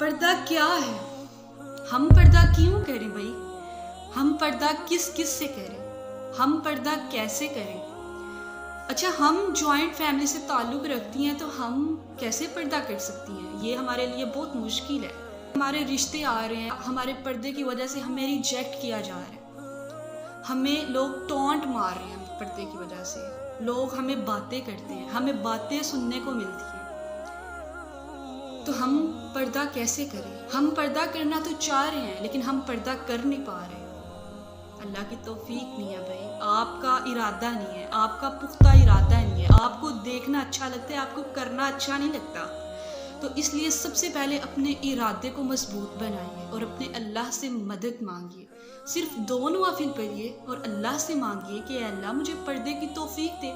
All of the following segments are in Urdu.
پردہ کیا ہے؟ ہم پردہ کیوں کریں بھائی؟ ہم پردہ کس کس سے کریں؟ ہم پردہ کیسے کریں؟ اچھا، ہم جوائنٹ فیملی سے تعلق رکھتی ہیں تو ہم کیسے پردہ کر سکتی ہیں؟ یہ ہمارے لیے بہت مشکل ہے۔ ہمارے رشتے آ رہے ہیں، ہمارے پردے کی وجہ سے ہمیں ریجیکٹ کیا جا رہا ہے، ہمیں لوگ ٹونٹ مار رہے ہیں پردے کی وجہ سے، لوگ ہمیں باتیں کرتے ہیں، ہمیں باتیں سننے کو ملتی ہیں۔ تو ہم پردہ کیسے کریں؟ ہم پردہ کرنا تو چاہ رہے ہیں لیکن ہم پردہ کر نہیں پا رہے۔ اللہ کی توفیق نہیں ہے بھائی، آپ کا ارادہ نہیں ہے، آپ کا پختہ ارادہ نہیں ہے، آپ کو دیکھنا اچھا لگتا ہے، آپ کو کرنا اچھا نہیں لگتا۔ تو اس لیے سب سے پہلے اپنے ارادے کو مضبوط بنائیے اور اپنے اللہ سے مدد مانگیے۔ صرف 2 نوافل پڑھیے اور اللہ سے مانگیے کہ اے اللہ مجھے پردے کی توفیق دے۔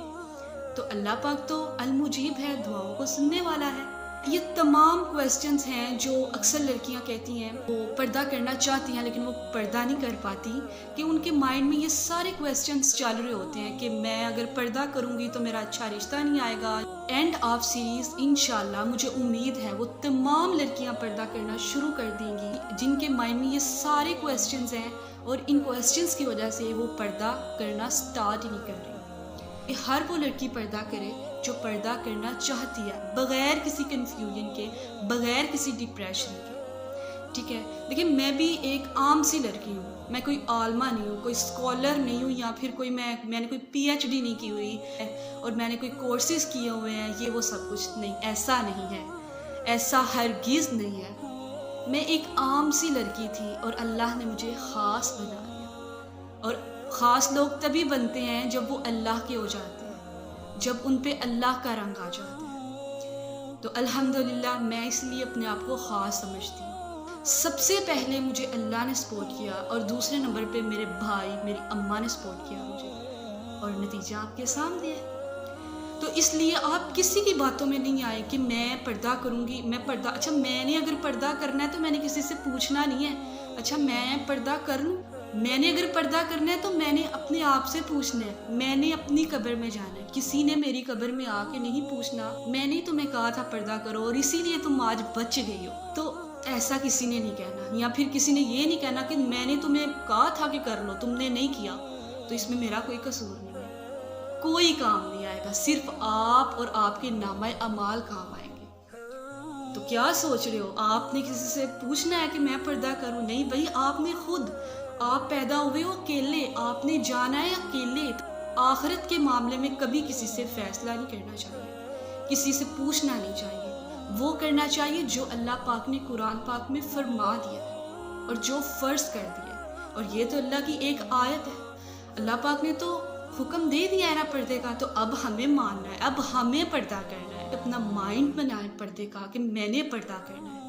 تو اللہ پاک تو المجیب ہے، دعاؤں کو سننے والا ہے۔ یہ تمام کویسچنز ہیں جو اکثر لڑکیاں کہتی ہیں وہ پردہ کرنا چاہتی ہیں لیکن وہ پردہ نہیں کر پاتی، کہ ان کے مائنڈ میں یہ سارے کویسچنز چل رہے ہوتے ہیں کہ میں اگر پردہ کروں گی تو میرا اچھا رشتہ نہیں آئے گا۔ اینڈ آف سیریز انشاءاللہ مجھے امید ہے وہ تمام لڑکیاں پردہ کرنا شروع کر دیں گی جن کے مائنڈ میں یہ سارے کویسچنز ہیں، اور ان کویسچنز کی وجہ سے وہ پردہ کرنا سٹارٹ ہی نہیں کر رہی۔ ہر وہ لڑکی پردہ کرے جو پردہ کرنا چاہتی ہے، بغیر کسی کنفیوژن کے، بغیر کسی ڈپریشن کے، ٹھیک ہے؟ دیکھیں، میں بھی ایک عام سی لڑکی ہوں، میں کوئی عالمہ نہیں ہوں، کوئی اسکالر نہیں ہوں، یا پھر کوئی میں نے کوئی پی ایچ ڈی نہیں کی ہوئی اور میں نے کوئی کورسز کیے ہوئے ہیں، یہ وہ سب کچھ نہیں، ایسا نہیں ہے، ایسا ہرگز نہیں ہے۔ میں ایک عام سی لڑکی تھی اور اللہ نے مجھے خاص بنا دیا، اور خاص لوگ تبھی بنتے ہیں جب وہ اللہ کے ہو جاتے ہیں، جب ان پہ اللہ کا رنگ آ جاتا ہے۔ تو الحمدللہ میں اس لیے اپنے آپ کو خاص سمجھتی ہوں۔ سب سے پہلے مجھے اللہ نے سپورٹ کیا، اور دوسرے نمبر پہ میرے بھائی، میری اماں نے سپورٹ کیا مجھے، اور نتیجہ آپ کے سامنے ہے۔ تو اس لیے آپ کسی کی باتوں میں نہیں آئے کہ میں پردہ کروں گی، میں پردہ، اچھا میں نے اگر پردہ کرنا ہے تو میں نے کسی سے پوچھنا نہیں ہے، اچھا میں پردہ کر لوں، میں نے اگر پردہ کرنا ہے تو میں نے اپنے آپ سے پوچھنا ہے، میں نے اپنی قبر میں جانا ہے، کسی نے میری قبر میں آ کے نہیں پوچھنا میں نے تمہیں کہا تھا پردہ کرو اور اسی لیے تم آج بچ گئی ہو۔ تو ایسا کسی نے نہیں کہنا، یا پھر کسی نے یہ نہیں کہنا کہ میں نے تمہیں کہا تھا کہ کر لو، تم نے نہیں کیا تو اس میں میرا کوئی قصور نہیں ہے۔ کوئی کام نہیں آئے گا، صرف آپ اور آپ کے نامہ اعمال کام آئیں گے۔ تو کیا سوچ رہے ہو آپ نے کسی سے پوچھنا ہے کہ میں پردہ کروں؟ نہیں بھائی، آپ نے خود، آپ پیدا ہوئے ہو اکیلے، آپ نے جانا ہے اکیلے۔ آخرت کے معاملے میں کبھی کسی سے فیصلہ نہیں کرنا چاہیے، کسی سے پوچھنا نہیں چاہیے، وہ کرنا چاہیے جو اللہ پاک نے قرآن پاک میں فرما دیا ہے اور جو فرض کر دیا ہے، اور یہ تو اللہ کی ایک آیت ہے۔ اللہ پاک نے تو حکم دے دیا ہے نا پردے کا، تو اب ہمیں ماننا ہے، اب ہمیں پردہ کرنا ہے، اپنا مائنڈ بنائیں پردے کا کہ میں نے پردہ کرنا ہے۔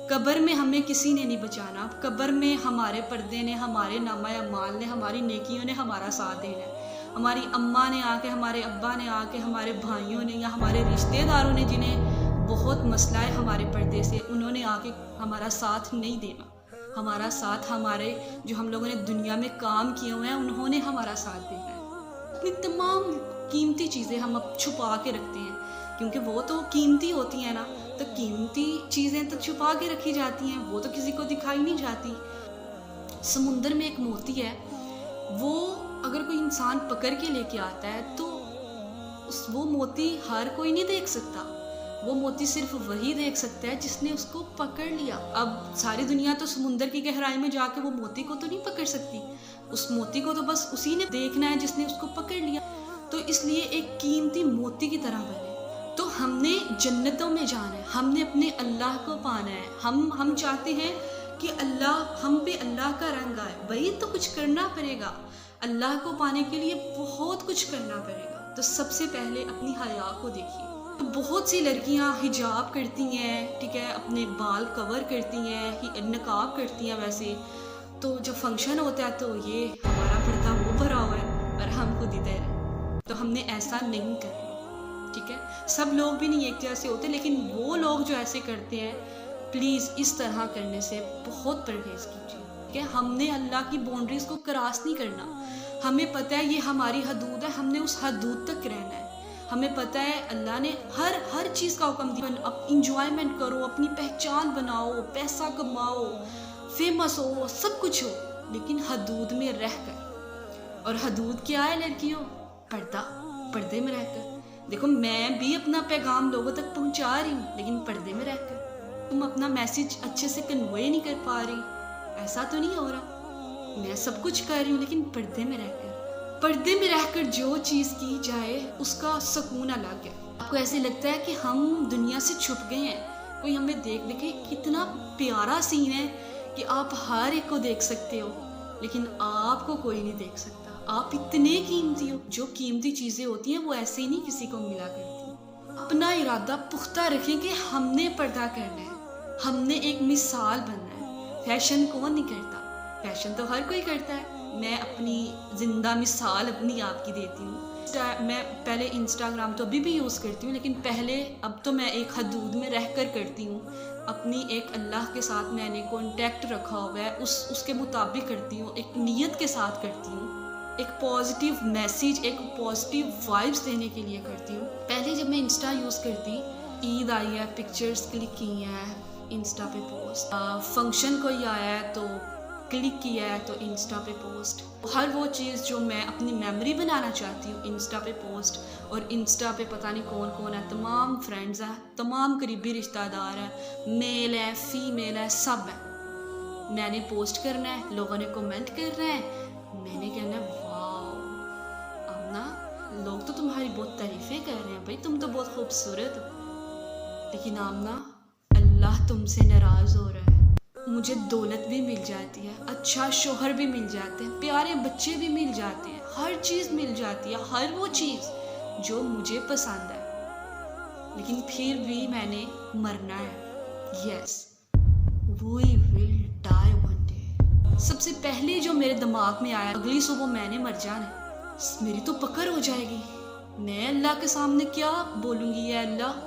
قبر میں ہمیں کسی نے نہیں بچانا، قبر میں ہمارے پردے نے، ہمارے نامہ اعمال نے، ہماری نیکیوں نے ہمارا ساتھ دینا ہے۔ ہماری اماں نے آ کے، ہمارے ابا نے آ کے، ہمارے بھائیوں نے یا ہمارے رشتہ داروں نے جنہیں بہت مسئلہ ہے ہمارے پردے سے، انہوں نے آ کے ہمارا ساتھ نہیں دینا۔ ہمارا ساتھ، ہمارے جو ہم لوگوں نے دنیا میں کام کیے ہوئے ہیں انہوں نے ہمارا ساتھ دینا ہے۔ اپنی تمام قیمتی چیزیں ہم اب چھپا کے رکھتے ہیں کیونکہ وہ تو قیمتی ہوتی ہیں نا، تو قیمتی چیزیں تو چھپا کے رکھی جاتی ہیں، وہ تو کسی کو دکھائی نہیں جاتی۔ سمندر میں ایک موتی ہے، وہ اگر کوئی انسان پکڑ کے لے کے آتا ہے تو وہ موتی ہر کوئی نہیں دیکھ سکتا، وہ موتی صرف وہی دیکھ سکتا ہے جس نے اس کو پکڑ لیا۔ اب ساری دنیا تو سمندر کی گہرائی میں جا کے وہ موتی کو تو نہیں پکڑ سکتی، اس موتی کو تو بس اسی نے دیکھنا ہے جس نے اس کو پکڑ لیا۔ تو اس لیے ایک قیمتی موتی کی طرح بنے۔ تو ہم نے جنتوں میں جانا ہے، ہم نے اپنے اللہ کو پانا ہے، ہم چاہتے ہیں کہ ہم پہ اللہ کا رنگ آئے، بھائی تو کچھ کرنا پڑے گا، اللہ کو پانے کے لیے بہت کچھ کرنا پڑے گا۔ تو سب سے پہلے اپنی حیا کو دیکھیے۔ بہت سی لڑکیاں حجاب کرتی ہیں، ٹھیک ہے، اپنے بال کور کرتی ہیں، نقاب کرتی ہیں ویسے، تو جب فنکشن ہوتا ہے تو یہ ہمارا پردہ وہ بھرا ہوا ہے اور ہم خود ادھر ہیں۔ تو ہم نے ایسا نہیں کرنا، ٹھیک ہے؟ سب لوگ بھی نہیں ایک جیسے ہوتے، لیکن وہ لوگ جو ایسے کرتے ہیں پلیز اس طرح کرنے سے بہت پرہیز کیجیے، ٹھیک ہے؟ ہم نے اللہ کی باؤنڈریز کو کراس نہیں کرنا، ہمیں پتہ ہے یہ ہماری حدود ہے، ہم نے اس حدود تک رہنا ہے، ہمیں پتہ ہے اللہ نے ہر چیز کا حکم دیا، اب انجوائمنٹ کرو، اپنی پہچان بناؤ، پیسہ کماؤ، فیمس ہو، سب کچھ ہو، لیکن حدود میں رہ کر۔ اور حدود کیا ہے لڑکیوں؟ پردے میں رہ کر۔ دیکھو میں بھی اپنا پیغام لوگوں تک پہنچا رہی ہوں، لیکن پردے میں رہ کر۔ تم اپنا میسیج اچھے سے کنوے نہیں کر پا رہی، ایسا تو نہیں ہو رہا۔ میں سب کچھ کر رہی ہوں لیکن پردے میں رہ کر۔ پردے میں رہ کر جو چیز کی جائے اس کا سکون الگ ہے۔ آپ کو ایسے لگتا ہے کہ ہم دنیا سے چھپ گئے ہیں، کوئی ہمیں دیکھے کتنا پیارا سین ہے کہ آپ ہر ایک کو دیکھ سکتے ہو، لیکن آپ کو کوئی نہیں دیکھ سکتا۔ آپ اتنے قیمتی ہو، جو قیمتی چیزیں ہوتی ہیں وہ ایسے ہی نہیں کسی کو ملا کرتی۔ اپنا ارادہ پختہ رکھیں کہ ہم نے پردہ کرنا ہے، ہم نے ایک مثال بننا ہے۔ فیشن کون نہیں کرتا؟ فیشن تو ہر کوئی کرتا ہے۔ میں اپنی زندہ مثال اپنی آپ کی دیتی ہوں۔ میں پہلے انسٹاگرام تو ابھی بھی یوز کرتی ہوں، لیکن اب تو میں ایک حدود میں رہ کر کرتی ہوں۔ اپنی ایک اللہ کے ساتھ میں نے کانٹیکٹ رکھا ہوا ہے، اس کے مطابق کرتی ہوں، ایک نیت کے ساتھ کرتی ہوں، ایک پازیٹیو میسیج، ایک پازیٹیو وائبس دینے کے لیے کرتی ہوں۔ پہلے جب میں انسٹا یوز کرتی، عید آئی ہے، پکچرز کلک کی ہیں انسٹا پہ پوسٹ، فنکشن کوئی آیا ہے تو کلک کیا ہے تو انسٹا پہ پوسٹ، ہر وہ چیز جو میں اپنی میموری بنانا چاہتی ہوں انسٹا پہ پوسٹ۔ اور انسٹا پہ پتہ نہیں کون کون ہے، تمام فرینڈز ہیں، تمام قریبی رشتہ دار ہیں، میل ہے، فیمیل ہے، سب ہے۔ میں نے پوسٹ کرنا ہے، لوگوں نے کومنٹ کرنا ہے، میں نے کہنا ہے واو آمنہ، لوگ تو تمہاری بہت تعریفیں کر رہے ہیں، بھائی تم تو بہت خوبصورت ہو، لیکن آمنہ اللہ تم سے ناراض ہو رہا ہے۔ مجھے دولت بھی مل جاتی ہے، اچھا شوہر بھی مل جاتے ہیں، پیارے بچے بھی مل جاتے ہیں، ہر چیز مل جاتی ہے، ہر وہ چیز جو مجھے پسند ہے، لیکن پھر بھی میں نے مرنا ہے۔ یس وی ول ڈائی ون ڈے۔ سب سے پہلے جو میرے دماغ میں آیا، اگلی صبح میں نے مر جانا ہے، میری تو پکڑ ہو جائے گی۔ میں اللہ کے سامنے کیا بولوں گی؟ یا اللہ،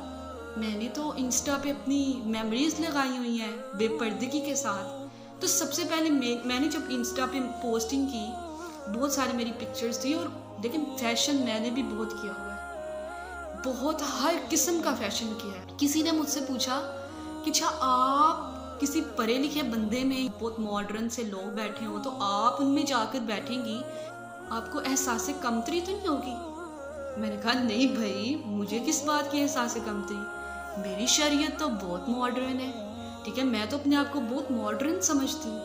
میں نے تو انسٹا پہ اپنی میموریز لگائی ہوئی ہیں بے پردگی کے ساتھ، تو سب سے پہلے میں نے جب انسٹا پہ پوسٹنگ کی، بہت ساری میری پکچرز تھی، اور لیکن فیشن میں نے بھی بہت کیا ہوا ہے، بہت ہر قسم کا فیشن کیا ہے۔ کسی نے مجھ سے پوچھا کہ اچھا آپ کسی پڑھے لکھے بندے میں بہت ماڈرن سے لوگ بیٹھے ہوں تو آپ ان میں جا کر بیٹھیں گی، آپ کو احساس کمتری تو نہیں ہوگی؟ میں نے کہا نہیں بھائی، مجھے کس بات کی احساس کمتری، میری شریعت تو بہت ماڈرن ہے، ٹھیک ہے، میں تو اپنے آپ کو بہت ماڈرن سمجھتی ہوں۔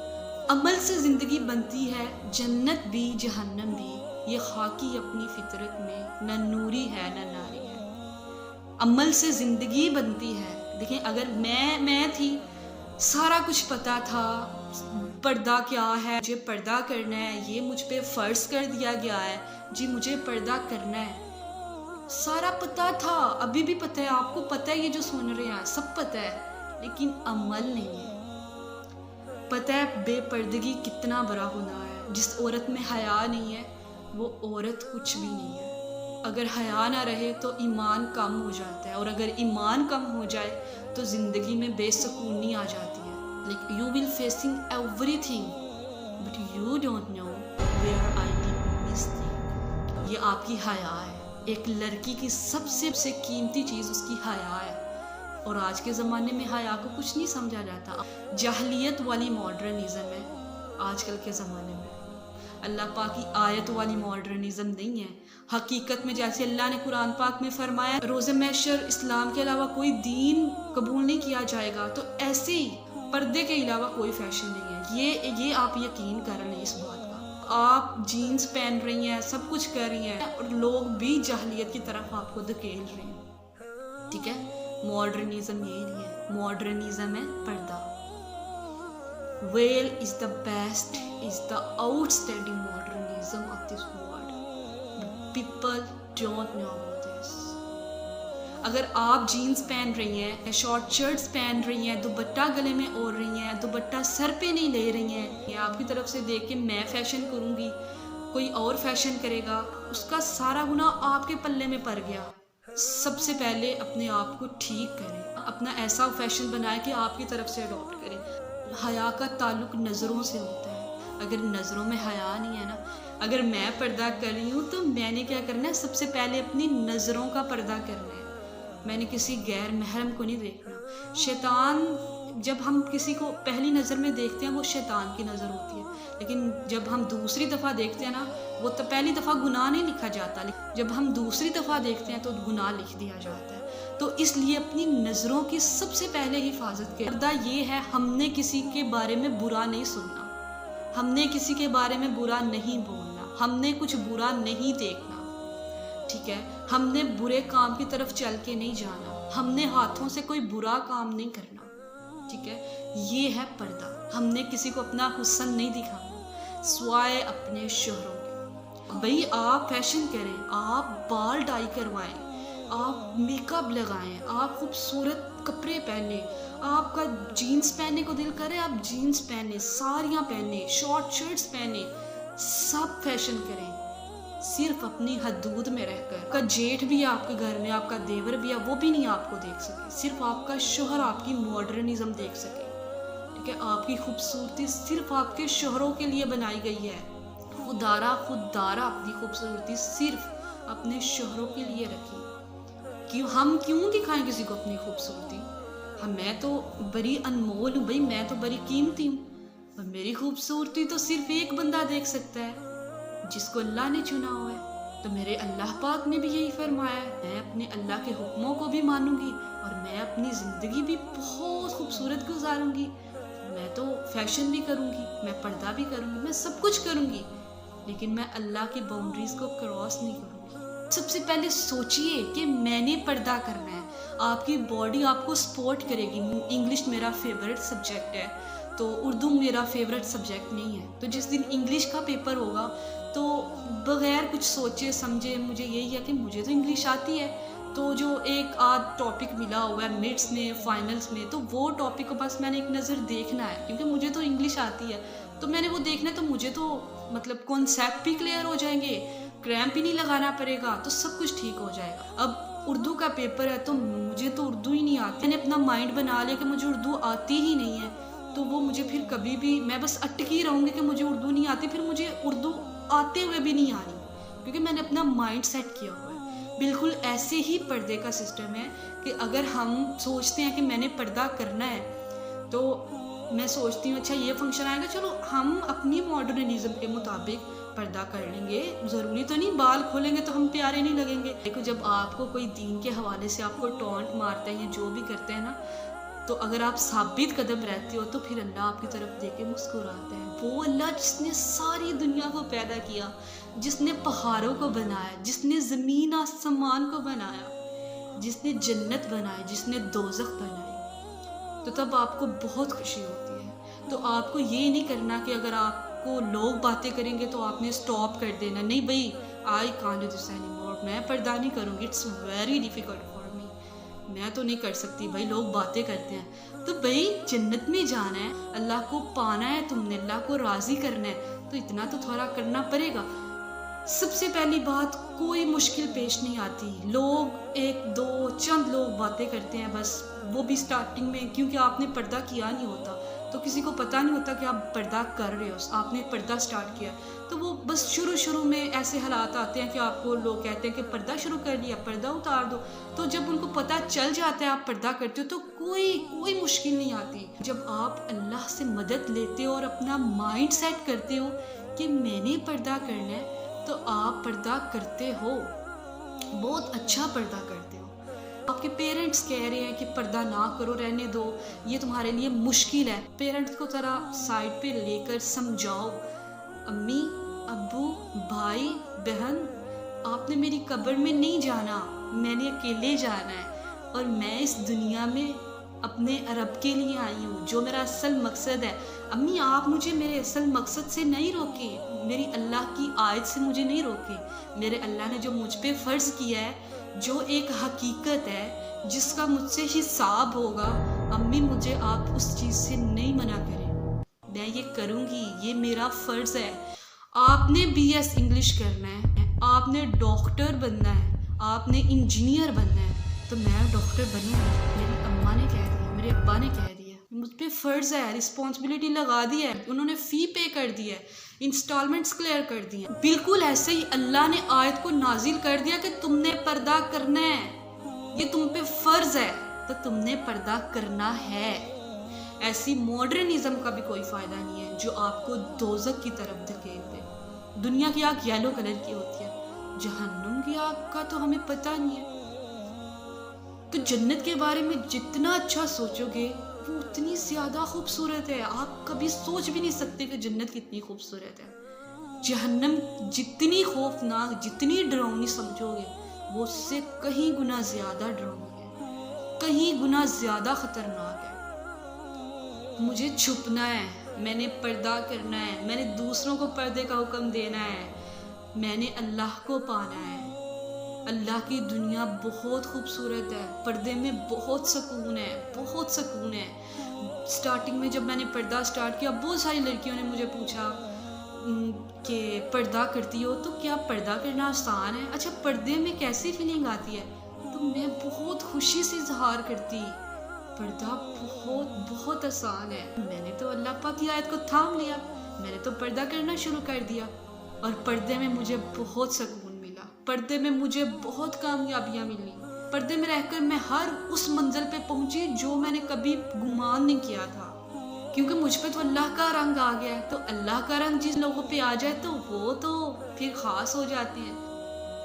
عمل سے زندگی بنتی ہے، جنت بھی جہنم بھی، یہ خاکی اپنی فطرت میں، نہ نوری ہے نہ ناری ہے۔ عمل سے زندگی بنتی ہے۔ دیکھیں اگر میں تھی، سارا کچھ پتا تھا، پردہ کیا ہے، مجھے پردہ کرنا ہے، یہ مجھ پہ فرض کر دیا گیا ہے، جی مجھے پردہ کرنا ہے، سارا پتا تھا، ابھی بھی پتا ہے، آپ کو پتا ہے، یہ جو سن رہے ہیں سب پتا ہے، لیکن عمل نہیں ہے۔ پتا ہے بے پردگی کتنا بڑا گناہ ہے، جس عورت میں حیا نہیں ہے وہ عورت کچھ بھی نہیں ہے۔ اگر حیا نہ رہے تو ایمان کم ہو جاتا ہے، اور اگر ایمان کم ہو جائے تو زندگی میں بے سکونی آ جاتی ہے۔ Like you will facing everything but you don't know where I did mistake۔ یہ آپ کی حیا ہے۔ ایک لڑکی کی سب سے قیمتی چیز اس کی حیا ہے، اور آج کے زمانے میں حیا کو کچھ نہیں سمجھا جاتا۔ جاہلیت والی ماڈرنزم ہے آج کل کے زمانے میں، اللہ پاک کی آیت والی ماڈرنزم نہیں ہے۔ حقیقت میں جیسے اللہ نے قرآن پاک میں فرمایا روز محشر اسلام کے علاوہ کوئی دین قبول نہیں کیا جائے گا، تو ایسے ہی پردے کے علاوہ کوئی فیشن نہیں ہے۔ یہ آپ یقین کر لیں اس بات کا۔ آپ جینز پہن رہی ہیں، سب کچھ کر رہی ہیں، اور لوگ بھی جاہلیت کی طرف آپ کو دھکیل رہے ہیں، ٹھیک ہے۔ ماڈرنزم یہ نہیں ہے، ماڈرنزم ہے پردہ۔ Well is the best, is the outstanding modernism of this world, but people don't know about this. اگر آپ جینز پہن رہی ہیں، شارٹ شرٹس پہن رہی ہیں، دوپٹہ گلے میں اوڑھ رہی ہیں، دوپٹہ سر پہ نہیں لے رہی ہیں، آپ کی طرف سے دیکھ کے میں فیشن کروں گی، کوئی اور فیشن کرے گا، اس کا سارا گناہ آپ کے پلے میں پڑ گیا۔ سب سے پہلے اپنے آپ کو ٹھیک کریں، اپنا ایسا فیشن بنائیں کہ آپ کی طرف سے اڈاپٹ کریں۔ حیا کا تعلق نظروں سے ہوتا ہے، اگر نظروں میں حیا نہیں ہے نا، اگر میں پردہ کر رہی ہوں تو میں نے کیا کرنا ہے؟ سب سے پہلے اپنی نظروں کا پردہ کرنا ہے. میں نے کسی غیر محرم کو نہیں دیکھنا. شیطان جب ہم کسی کو پہلی نظر میں دیکھتے ہیں وہ شیطان کی نظر ہوتی ہے، لیکن جب ہم دوسری دفعہ دیکھتے ہیں نا، وہ تو پہلی دفعہ گناہ نہیں لکھا جاتا، جب ہم دوسری دفعہ دیکھتے ہیں تو گناہ لکھ دیا جاتا ہے. تو اس لیے اپنی نظروں کی سب سے پہلے حفاظت کریں. پردہ یہ ہے، ہم نے کسی کے بارے میں برا نہیں سننا، ہم نے کسی کے بارے میں برا نہیں بولنا، ہم نے کچھ برا نہیں دیکھنا، ٹھیک ہے؟ ہم نے برے کام کی طرف چل کے نہیں جانا، ہم نے ہاتھوں سے کوئی برا کام نہیں کرنا، ٹھیک ہے؟ یہ ہے پردہ. ہم نے کسی کو اپنا حسن نہیں دکھانا سوائے اپنے شوہروں کے. بھئی آپ فیشن کریں، آپ بال ڈائی کروائیں، آپ میک اپ لگائیں، آپ خوبصورت کپڑے پہنیں، آپ کا جینز پہننے کو دل کرے آپ جینز پہنیں، ساڑیاں پہنیں، شارٹ شرٹس پہنیں، سب فیشن کریں، صرف اپنی حدود میں رہ کر. آپ کا جیٹھ بھی ہے آپ کے گھر میں، آپ کا دیور بھی ہے، وہ بھی نہیں آپ کو دیکھ سکے، صرف آپ کا شوہر آپ کی ماڈرنزم دیکھ سکے، ٹھیک ہے؟ آپ کی خوبصورتی صرف آپ کے شوہروں کے لیے بنائی گئی ہے. خود دارا اپنی خوبصورتی صرف اپنے شوہروں کے لیے رکھی. ہم کیوں دکھائیں کسی کو اپنی خوبصورتی؟ میں تو بڑی انمول ہوں بھائی، میں تو بڑی قیمتی ہوں، اور میری خوبصورتی تو صرف ایک بندہ دیکھ سکتا ہے جس کو اللہ نے چنا ہوا ہے. تو میرے اللہ پاک نے بھی یہی فرمایا ہے، میں اپنے اللہ کے حکموں کو بھی مانوں گی اور میں اپنی زندگی بھی بہت خوبصورت گزاروں گی. میں تو فیشن بھی کروں گی، میں پردہ بھی کروں گی، میں سب کچھ کروں گی، لیکن میں اللہ کی باؤنڈریز کو کراس نہیں کروں گی. سب سے پہلے سوچئے کہ میں نے پردہ کرنا ہے. آپ کی باڈی آپ کو سپورٹ کرے گی. انگلش میرا فیورٹ سبجیکٹ ہے تو اردو میرا فیورٹ سبجیکٹ نہیں ہے. تو جس دن انگلش کا پیپر ہوگا تو بغیر کچھ سوچے سمجھے مجھے یہی ہے کہ مجھے تو انگلش آتی ہے، تو جو ایک آدھ ٹاپک ملا ہوا ہے مڈس میں فائنلز میں، تو وہ ٹاپک کو بس میں نے ایک نظر دیکھنا ہے، کیونکہ مجھے تو انگلش آتی ہے تو میں نے وہ دیکھنا ہے. تو مجھے تو مطلب کانسیپٹ بھی کلیئر ہو جائیں گے، کریمپ بھی نہیں لگانا پڑے گا، تو سب کچھ ٹھیک ہو جائے گا. اب اردو کا پیپر ہے تو مجھے تو اردو ہی نہیں آتی. میں نے اپنا مائنڈ بنا لیا کہ مجھے اردو آتی ہی نہیں ہے، تو وہ مجھے پھر کبھی بھی میں بس اٹکی رہوں گی کہ مجھے اردو نہیں آتی، پھر مجھے اردو آتے ہوئے بھی نہیں آنی، کیونکہ میں نے اپنا مائنڈ سیٹ کیا ہوا ہے. بالکل ایسے ہی پردے کا سسٹم ہے کہ اگر ہم سوچتے ہیں کہ میں نے پردہ کرنا ہے، تو میں سوچتی ہوں اچھا یہ فنکشن آئے گا، چلو ہم اپنی ماڈرنزم کے مطابق پردہ کر لیں گے. ضروری تو نہیں بال کھولیں گے تو ہم پیارے نہیں لگیں گے. دیکھو جب آپ کو کوئی دین کے حوالے سے آپ کو ٹونٹ مارتا ہے یا جو بھی کرتے ہیں نا، تو اگر آپ ثابت قدم رہتے ہو تو پھر اللہ آپ کی طرف دیکھ کے مسکراتا ہے. وہ اللہ جس نے ساری دنیا کو پیدا کیا، جس نے پہاڑوں کو بنایا، جس نے زمین آسمان کو بنایا، جس نے جنت بنائی، جس نے دوزخ بنائی، تو تب آپ کو بہت خوشی ہوتی ہے. تو آپ کو یہ نہیں کرنا کہ اگر آپ کو لوگ باتیں کریں گے تو آپ نے سٹاپ کر دینا. نہیں بھائی، I can't do this any more, میں پردہ نہیں کروں گی، it's very difficult for me, میں تو نہیں کر سکتی. بھائی لوگ باتیں کرتے ہیں تو بھائی جنت میں جانا ہے، اللہ کو پانا ہے، تم نے اللہ کو راضی کرنا ہے، تو اتنا تو تھوڑا کرنا پڑے گا. سب سے پہلی بات، کوئی مشکل پیش نہیں آتی. لوگ ایک دو چند لوگ باتیں کرتے ہیں بس، وہ بھی سٹارٹنگ میں، کیونکہ آپ نے پردہ کیا نہیں ہوتا تو کسی کو پتہ نہیں ہوتا کہ آپ پردہ کر رہے ہو، آپ نے پردہ سٹارٹ کیا، تو وہ بس شروع میں ایسے حالات آتے ہیں کہ آپ کو لوگ کہتے ہیں کہ پردہ شروع کر لیا، پردہ اتار دو. تو جب ان کو پتہ چل جاتا ہے آپ پردہ کرتے ہو تو کوئی مشکل نہیں آتی. جب آپ اللہ سے مدد لیتے ہو اور اپنا مائنڈ سیٹ کرتے ہو کہ میں نے پردہ کرنا ہے، تو آپ پردہ کرتے ہو، بہت اچھا پردہ کرتے ہو. آپ کے پیرنٹس کہہ رہے ہیں کہ پردہ نہ کرو، رہنے دو، یہ تمہارے لیے مشکل ہے، پیرنٹس کو ذرا سائڈ پہ لے کر سمجھاؤ، امی ابو بھائی بہن، آپ نے میری قبر میں نہیں جانا، میں نے اکیلے جانا ہے، اور میں اس دنیا میں اپنے رب کے لیے آئی ہوں، جو میرا اصل مقصد ہے. امی آپ مجھے میرے اصل مقصد سے نہیں روکے، میری اللہ کی آیت سے مجھے نہیں روکے. میرے اللہ نے جو مجھ پہ فرض کیا ہے، جو ایک حقیقت ہے جس کا مجھ سے حساب ہوگا، امی مجھے آپ اس چیز سے نہیں منع کریں، میں یہ کروں گی، یہ میرا فرض ہے. آپ نے BS انگلش کرنا ہے، آپ نے ڈاکٹر بننا ہے، آپ نے انجینئر بننا ہے، تو میں ڈاکٹر بنوں گی. میری اماں نے کہہ دیا، میرے ابا نے کہہ دیا، مجھ پہ فرض ہے، رسپانسبلٹی لگا دی ہے، انہوں نے فی پے کر دی ہے انسٹالمنٹس کلیئر کر دی ہیں. بالکل ایسے ہی اللہ نے آیت کو نازل کر دیا کہ تم نے پردہ کرنا ہے، یہ تم پہ فرض ہے، تو تم نے پردہ کرنا ہے. ایسی ماڈرنزم کا بھی کوئی فائدہ نہیں ہے جو آپ کو دوزخ کی طرف دھکیل دے. دنیا کی آگ یلو کلر کی ہوتی ہے، جہنم کی آگ کا تو ہمیں پتہ نہیں ہے. تو جنت کے بارے میں جتنا اچھا سوچو گے وہ اتنی زیادہ خوبصورت ہے. آپ کبھی سوچ بھی نہیں سکتے کہ جنت کتنی خوبصورت ہے. جہنم جتنی خوفناک، جتنی ڈراؤنی سمجھو گے وہ اس سے کہیں گنا زیادہ ڈراؤنی ہے، کہیں گنا زیادہ خطرناک ہے. مجھے چھپنا ہے، میں نے پردہ کرنا ہے، میں نے دوسروں کو پردے کا حکم دینا ہے، میں نے اللہ کو پانا ہے. اللہ کی دنیا بہت خوبصورت ہے، پردے میں بہت سکون ہے، بہت سکون ہے. سٹارٹنگ میں جب میں نے پردہ سٹارٹ کیا بہت ساری لڑکیوں نے مجھے پوچھا کہ پردہ کرتی ہو تو کیا پردہ کرنا آسان ہے؟ اچھا پردے میں کیسی فیلنگ آتی ہے؟ تو میں بہت خوشی سے اظہار کرتی، پردہ بہت بہت آسان ہے. میں نے تو اللہ پاک کی آیت کو تھام لیا، میں نے تو پردہ کرنا شروع کر دیا اور پردے میں مجھے بہت سکون ملا، پردے میں مجھے بہت کامیابیاں ملی. پردے میں رہ کر میں ہر اس منزل پہ پہنچی جو میں نے کبھی گمان نہیں کیا تھا، کیونکہ مجھ پہ تو اللہ کا رنگ آ گیا ہے. تو اللہ کا رنگ جس لوگوں پہ آ جائے تو وہ تو پھر خاص ہو جاتے ہیں.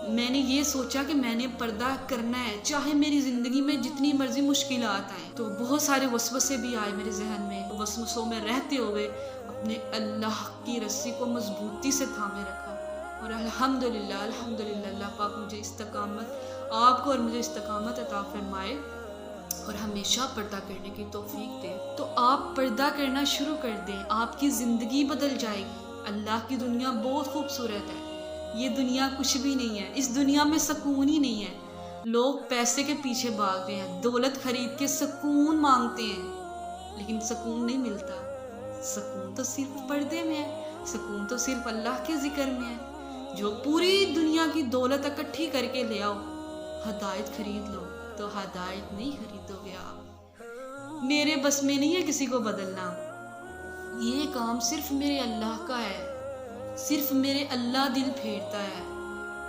میں نے یہ سوچا کہ میں نے پردہ کرنا ہے، چاہے میری زندگی میں جتنی مرضی مشکلات آئیں. تو بہت سارے وسوسے بھی آئے میرے ذہن میں، وسوسوں میں رہتے ہوئے اپنے اللہ کی رسی کو مضبوطی سے تھامے رکھا. اور الحمدللہ اللہ پاک مجھے استقامت، آپ کو اور مجھے استقامت عطا فرمائے اور ہمیشہ پردہ کرنے کی توفیق دے. تو آپ پردہ کرنا شروع کر دیں، آپ کی زندگی بدل جائے گی. اللہ کی دنیا بہت خوبصورت ہے، یہ دنیا کچھ بھی نہیں ہے. اس دنیا میں سکون ہی نہیں ہے. لوگ پیسے کے پیچھے بھاگتے ہیں، دولت خرید کے سکون مانگتے ہیں، لیکن سکون نہیں ملتا. سکون تو صرف پردے میں ہے، سکون تو صرف اللہ کے ذکر میں ہے. جو پوری دنیا کی دولت اکٹھی کر کے لے آؤ، ہدایت خرید لو تو ہدایت نہیں خریدو گے آپ. میرے بس میں نہیں ہے کسی کو بدلنا، یہ کام صرف میرے اللہ کا ہے، صرف میرے اللہ دل پھیرتا ہے.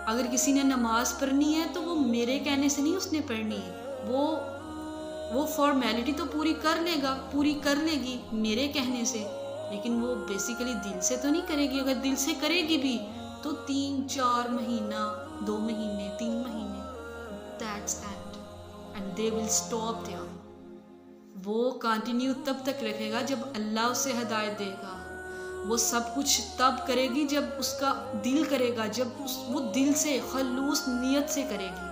اگر کسی نے نماز پڑھنی ہے تو وہ میرے کہنے سے نہیں اس نے پڑھنی، وہ فارمیلٹی تو پوری کر لے گا، پوری کر لے گی میرے کہنے سے، لیکن وہ بیسیکلی دل سے تو نہیں کرے گی. اگر دل سے کرے گی بھی تو 3-4 مہینہ، 2 مہینے، 3 مہینے، that's end and they will stop there. وہ کنٹینیو تب تک رکھے گا جب اللہ اسے ہدایت دے گا. وہ سب کچھ تب کرے گی جب اس کا دل کرے گا، جب وہ دل سے خلوص نیت سے کرے گی.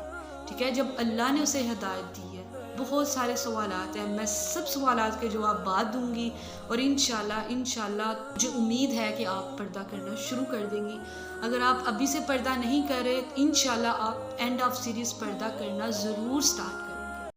ٹھیک ہے، جب اللہ نے اسے ہدایت دی ہے. بہت سارے سوالات ہیں، میں سب سوالات کے جواب بعد دوں گی، اور انشاءاللہ مجھے امید ہے کہ آپ پردہ کرنا شروع کر دیں گی. اگر آپ ابھی سے پردہ نہیں کر رہے، انشاءاللہ آپ اینڈ آف سیریز پردہ کرنا ضرور سٹارٹ کریں.